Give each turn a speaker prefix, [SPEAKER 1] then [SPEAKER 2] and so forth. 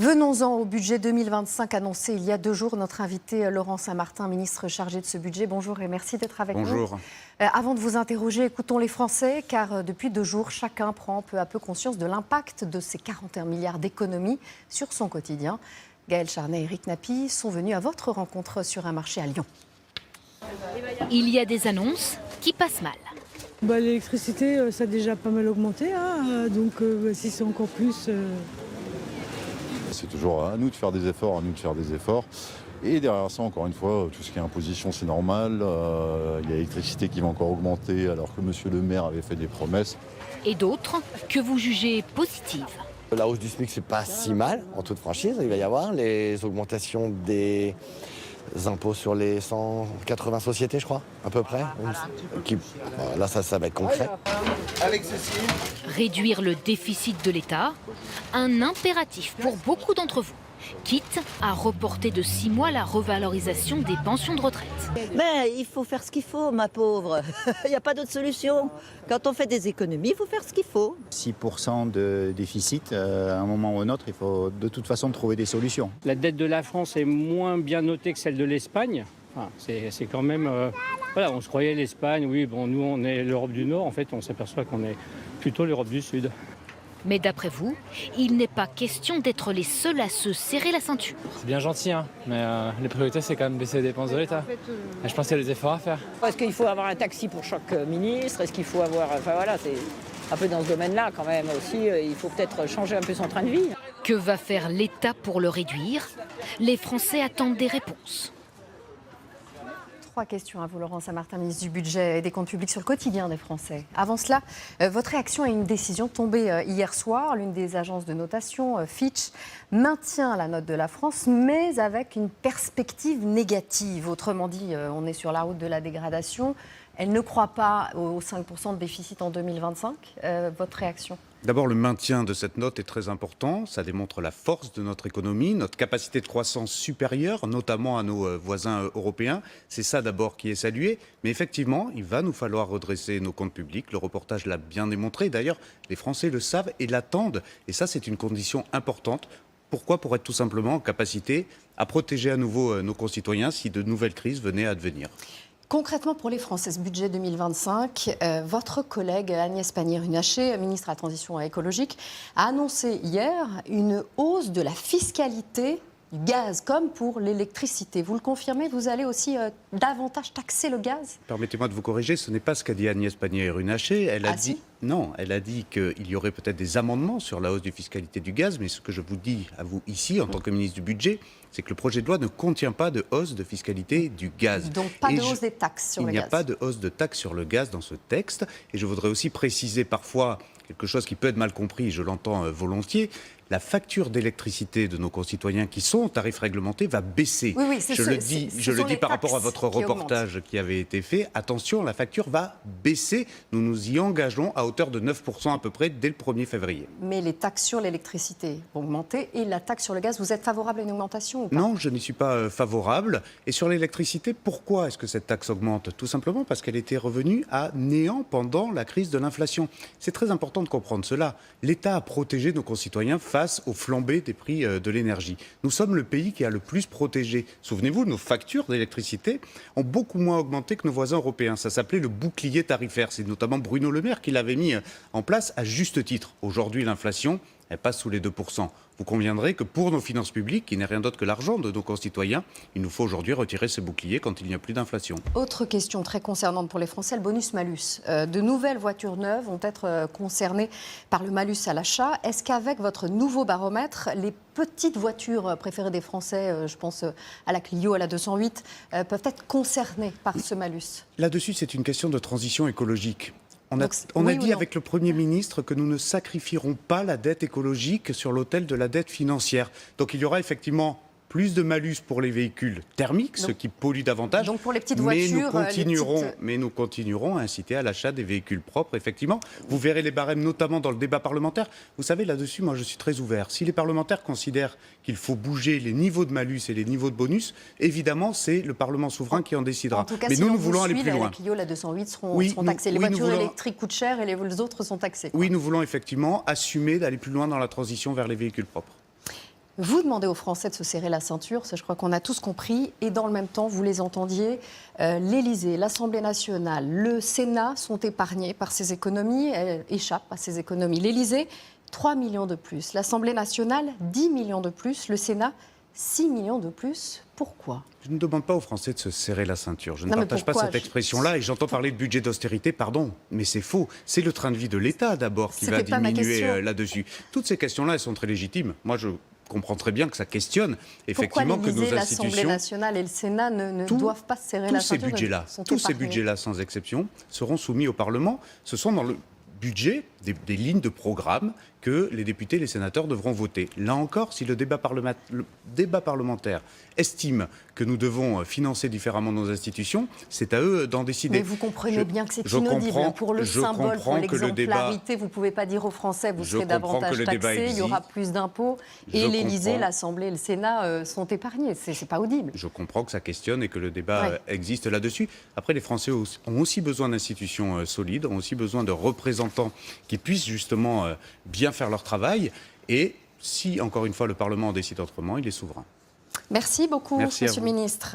[SPEAKER 1] Venons-en au budget 2025 annoncé il y a 2 jours. Notre invité Laurent Saint-Martin, ministre chargé de ce budget. Bonjour et merci d'être avec nous.
[SPEAKER 2] Bonjour.
[SPEAKER 1] Avant de vous interroger, écoutons les Français, car depuis 2 jours, chacun prend peu à peu conscience de l'impact de ces 41 milliards d'économies sur son quotidien. Gaël Charnet et Eric Napie sont venus à votre rencontre sur un marché à Lyon.
[SPEAKER 3] Il y a des annonces qui passent mal.
[SPEAKER 4] L'électricité, ça a déjà pas mal augmenté, hein, donc si c'est encore plus...
[SPEAKER 5] C'est toujours à nous de faire des efforts, Et derrière ça, encore une fois, tout ce qui est imposition, c'est normal. Il y a l'électricité qui va encore augmenter alors que monsieur le maire avait fait des promesses.
[SPEAKER 3] Et d'autres que vous jugez positives.
[SPEAKER 6] La hausse du SMIC, c'est pas si mal, en toute franchise. Il va y avoir les augmentations des impôts sur les 180 sociétés, je crois, à peu près. Là, ça va être concret.
[SPEAKER 3] Réduire le déficit de l'État, un impératif pour beaucoup d'entre vous, quitte à reporter de 6 mois la revalorisation des pensions de retraite.
[SPEAKER 7] Mais il faut faire ce qu'il faut, ma pauvre. Il n'y a pas d'autre solution. Quand on fait des économies, il faut faire ce qu'il faut.
[SPEAKER 8] 6% de déficit, à un moment ou à un autre, il faut de toute façon trouver des solutions.
[SPEAKER 9] La dette de la France est moins bien notée que celle de l'Espagne. Enfin, c'est quand même... on se croyait l'Espagne, oui, nous on est l'Europe du Nord, en fait on s'aperçoit qu'on est plutôt l'Europe du Sud.
[SPEAKER 3] Mais d'après vous, il n'est pas question d'être les seuls à se serrer la ceinture.
[SPEAKER 10] C'est bien gentil, mais les priorités, c'est quand même baisser les dépenses de l'État. Je pense qu'il y a des efforts à faire.
[SPEAKER 11] Est-ce qu'il faut avoir un taxi pour chaque ministre? Est-ce qu'il faut avoir... c'est un peu dans ce domaine-là quand même aussi. Il faut peut-être changer un peu son train de vie.
[SPEAKER 3] Que va faire l'État pour le réduire? Les Français attendent des réponses.
[SPEAKER 1] 3 questions à vous, Laurent Saint-Martin, ministre du Budget et des Comptes Publics, sur le quotidien des Français. Avant cela, votre réaction à une décision tombée hier soir. L'une des agences de notation, Fitch, maintient la note de la France, mais avec une perspective négative. Autrement dit, on est sur la route de la dégradation. Elle ne croit pas aux 5% de déficit en 2025. Votre réaction ?
[SPEAKER 2] D'abord, le maintien de cette note est très important. Ça démontre la force de notre économie, notre capacité de croissance supérieure, notamment à nos voisins européens. C'est ça d'abord qui est salué. Mais effectivement, il va nous falloir redresser nos comptes publics. Le reportage l'a bien démontré. D'ailleurs, les Français le savent et l'attendent. Et ça, c'est une condition importante. Pourquoi ? Pour être tout simplement en capacité à protéger à nouveau nos concitoyens si de nouvelles crises venaient à advenir.
[SPEAKER 1] Concrètement, pour les Français, ce budget 2025, votre collègue Agnès Pannier-Runacher, ministre à la Transition écologique, a annoncé hier une hausse de la fiscalité du gaz, comme pour l'électricité. Vous le confirmez, vous allez aussi davantage taxer le gaz ?
[SPEAKER 2] Permettez-moi de vous corriger, ce n'est pas ce qu'a dit Agnès Pannier-Runacher. Elle a dit...
[SPEAKER 1] Si.
[SPEAKER 2] Non, elle a dit qu'il y aurait peut-être des amendements sur la hausse de fiscalité du gaz, mais ce que je vous dis à vous ici, en tant que ministre du Budget, c'est que le projet de loi ne contient pas de hausse de fiscalité du gaz.
[SPEAKER 1] Donc pas de hausse des taxes sur le gaz.
[SPEAKER 2] Il n'y a pas de hausse de taxes sur le gaz dans ce texte. Et je voudrais aussi préciser parfois quelque chose qui peut être mal compris, je l'entends volontiers. La facture d'électricité de nos concitoyens qui sont au tarif réglementé va baisser.
[SPEAKER 1] Oui,
[SPEAKER 2] je le dis par rapport à votre reportage qui avait été fait. Attention, la facture va baisser. Nous nous y engageons à hauteur de 9% à peu près dès le 1er février.
[SPEAKER 1] Mais les taxes sur l'électricité vont augmenter et la taxe sur le gaz, vous êtes favorable à une augmentation ou pas ?
[SPEAKER 2] Non, je n'y suis pas favorable. Et sur l'électricité, pourquoi est-ce que cette taxe augmente ? Tout simplement parce qu'elle était revenue à néant pendant la crise de l'inflation. C'est très important de comprendre cela. L'État a protégé nos concitoyens face aux flambées des prix de l'énergie. Nous sommes le pays qui a le plus protégé. Souvenez-vous, nos factures d'électricité ont beaucoup moins augmenté que nos voisins européens. Ça s'appelait le bouclier tarifaire. C'est notamment Bruno Le Maire qui l'avait mis en place à juste titre. Aujourd'hui, l'inflation, elle passe sous les 2%. Vous conviendrez que pour nos finances publiques, qui n'est rien d'autre que l'argent de nos concitoyens, il nous faut aujourd'hui retirer ce bouclier quand il n'y a plus d'inflation.
[SPEAKER 1] Autre question très concernante pour les Français, le bonus-malus. De nouvelles voitures neuves vont être concernées par le malus à l'achat. Est-ce qu'avec votre nouveau baromètre, les petites voitures préférées des Français, je pense à la Clio, à la 208, peuvent être concernées par ce malus ?
[SPEAKER 2] Là-dessus, c'est une question de transition écologique. On a dit avec le Premier ministre que nous ne sacrifierons pas la dette écologique sur l'autel de la dette financière. Donc il y aura effectivement plus de malus pour les véhicules thermiques, ceux qui polluent davantage.
[SPEAKER 1] Donc pour les petites voitures,
[SPEAKER 2] mais nous continuerons à inciter à l'achat des véhicules propres, effectivement. Vous verrez les barèmes, notamment dans le débat parlementaire. Vous savez, là-dessus, moi, je suis très ouvert. Si les parlementaires considèrent qu'il faut bouger les niveaux de malus et les niveaux de bonus, évidemment, c'est le Parlement souverain qui en décidera.
[SPEAKER 1] En tout cas,
[SPEAKER 2] mais
[SPEAKER 1] si
[SPEAKER 2] nous voulons aller plus loin.
[SPEAKER 1] La Clio, la 208 seront taxées. Les voitures électriques coûtent cher et les autres sont taxées.
[SPEAKER 2] Oui, nous voulons effectivement assumer d'aller plus loin dans la transition vers les véhicules propres.
[SPEAKER 1] Vous demandez aux Français de se serrer la ceinture, ça je crois qu'on a tous compris, et dans le même temps, vous les entendiez, l'Élysée, l'Assemblée nationale, le Sénat sont épargnés par ces économies, échappent à ces économies. L'Élysée, 3 millions de plus, l'Assemblée nationale, 10 millions de plus, le Sénat, 6 millions de plus. Pourquoi ?
[SPEAKER 2] Je ne demande pas aux Français de se serrer la ceinture. Je ne
[SPEAKER 1] Non, mais
[SPEAKER 2] partage pas
[SPEAKER 1] pourquoi
[SPEAKER 2] cette expression-là. Et j'entends parler de budget d'austérité, pardon, mais c'est faux. C'est le train de vie de l'État d'abord qui va
[SPEAKER 1] C'était pas ma
[SPEAKER 2] diminuer
[SPEAKER 1] question.
[SPEAKER 2] là-dessus. Toutes ces questions-là, elles sont très légitimes. Moi, je comprends très bien que ça questionne effectivement
[SPEAKER 1] Pourquoi
[SPEAKER 2] que nos
[SPEAKER 1] l'Élysée, l'Assemblée
[SPEAKER 2] institutions...
[SPEAKER 1] nationale et le Sénat ne doivent pas se serrer la ceinture
[SPEAKER 2] Tous ces budgets-là, sans exception, seront soumis au Parlement. Ce sont dans le budget des lignes de programme que les députés et les sénateurs devront voter. Là encore, si le débat parlementaire estime que nous devons financer différemment nos institutions, c'est à eux d'en décider.
[SPEAKER 1] Mais vous comprenez bien que c'est inaudible. Pour le symbole, pour l'exemplarité, vous ne pouvez pas dire aux Français vous serez davantage taxés, il y aura plus d'impôts, et l'Élysée, l'Assemblée et le Sénat sont épargnés. C'est pas audible.
[SPEAKER 2] Je comprends que ça questionne et que le débat existe là-dessus. Après, les Français ont aussi besoin d'institutions solides, ont aussi besoin de représentants qui puissent justement bien faire leur travail. Et si, encore une fois, le Parlement en décide autrement, il est souverain.
[SPEAKER 1] Merci beaucoup, Monsieur le Ministre.